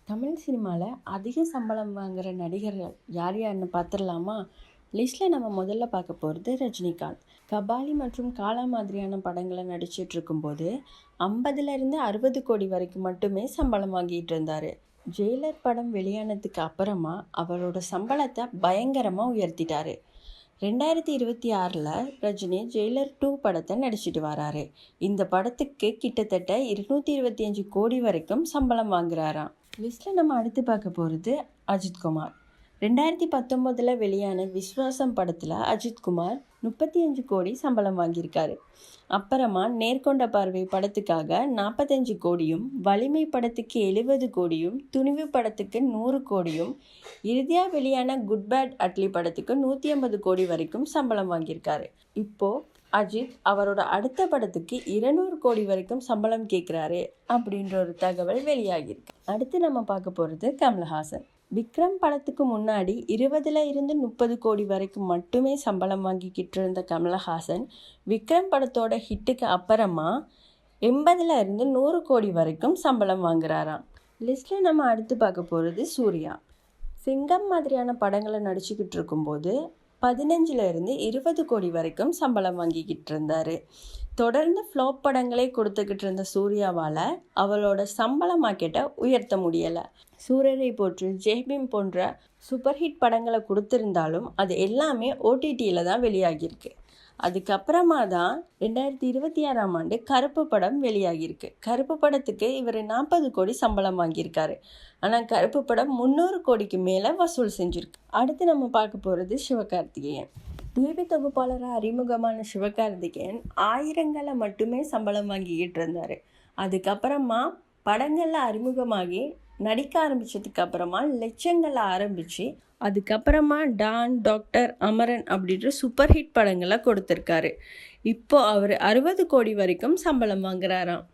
தமிழ் சினிமாவில் அதிக சம்பளம் வாங்குகிற நடிகர்கள் யார் யாருன்னு பார்த்துடலாமா? லிஸ்ட்டில் நம்ம முதல்ல பார்க்க போகிறது ரஜினிகாந்த். கபாலி மற்றும் காலா மாதிரியான படங்களை நடிச்சிட்டு இருக்கும்போது 50லேருந்து 60 கோடி வரைக்கும் மட்டுமே சம்பளம் வாங்கிட்டு இருந்தார். ஜெயிலர் படம் வெளியானதுக்கு அப்புறமா அவரோட சம்பளத்தை பயங்கரமாக உயர்த்திட்டாரு. 2026 ரஜினி ஜெயிலர் 2 படத்தை நடிச்சிட்டு வராரு. இந்த படத்துக்கு கிட்டத்தட்ட 225 கோடி வரைக்கும் சம்பளம் வாங்குறாராம். லிஸ்ட்டில் நம்ம அடுத்து பார்க்க போகிறது அஜித்குமார். 2019 வெளியான விஸ்வாசம் படத்தில் அஜித்குமார் 35 கோடி சம்பளம் வாங்கியிருக்காரு. அப்புறமா நேர்கொண்ட பார்வை படத்துக்காக 45 கோடியும், வலிமை படத்துக்கு 70 கோடியும், துணிவு படத்துக்கு 100 கோடியும், இறுதியாக வெளியான குட் பேட் அட்லி படத்துக்கு 150 கோடி வரைக்கும் சம்பளம் வாங்கியிருக்காரு. இப்போது அஜித் அவரோட அடுத்த படத்துக்கு 200 கோடி வரைக்கும் சம்பளம் கேட்குறாரு அப்படின்ற ஒரு தகவல் வெளியாகிருக்கு. அடுத்து நம்ம பார்க்க போகிறது கமல்ஹாசன். விக்ரம் படத்துக்கு முன்னாடி 20லேருந்து 30 கோடி வரைக்கும் மட்டுமே சம்பளம் வாங்கிக்கிட்டு இருந்த கமல்ஹாசன் விக்ரம் படத்தோட ஹிட்டுக்கு அப்புறமா 80லேருந்து 100 கோடி வரைக்கும் சம்பளம் வாங்குறாராம். லிஸ்ட்டில் நம்ம அடுத்து பார்க்க போகிறது சூர்யா. சிங்கம் மாதிரியான படங்களை நடிச்சுக்கிட்டு இருக்கும்போது 15லேருந்து 20 கோடி வரைக்கும் சம்பளம் வாங்கிக்கிட்டு இருந்தார். தொடர்ந்து ஃப்ளாப் படங்களே கொடுத்துக்கிட்டு இருந்த சூர்யாவால் அவளோட சம்பள மார்க்கெட்டை உயர்த்த முடியலை. சூரரை போற்று, ஜெய்பீம் போன்ற சூப்பர் ஹிட் படங்களை கொடுத்துருந்தாலும் அது எல்லாமே ஓடிடியில் தான் வெளியாகியிருக்கு. அதுக்கப்புறமா தான் 2026ஆம் ஆண்டு கருப்பு படம் வெளியாகியிருக்கு. கருப்பு படத்துக்கு இவர் 40 கோடி சம்பளம் வாங்கியிருக்காரு. ஆனால் கருப்பு படம் 300 கோடிக்கு மேலே வசூல் செஞ்சுருக்கு. அடுத்து நம்ம பார்க்க போகிறது சிவகார்த்திகேயன். டிவி தொகுப்பாளராக அறிமுகமான சிவகார்த்திகேயன் 1000ங்களை மட்டுமே சம்பளம் வாங்கிக்கிட்டு இருந்தார். அதுக்கப்புறமா படங்களில் அறிமுகமாகி நடிக்க ஆரம்பித்ததுக்கு அப்புறமா லட்சங்களை ஆரம்பித்து அதுக்கப்புறமா டான், டாக்டர், அமரன் அப்படின்ற சூப்பர் ஹிட் படங்களை கொடுத்துருக்காரு. இப்போ அவர் 60 கோடி வரைக்கும் சம்பளம் வாங்குறாராம்.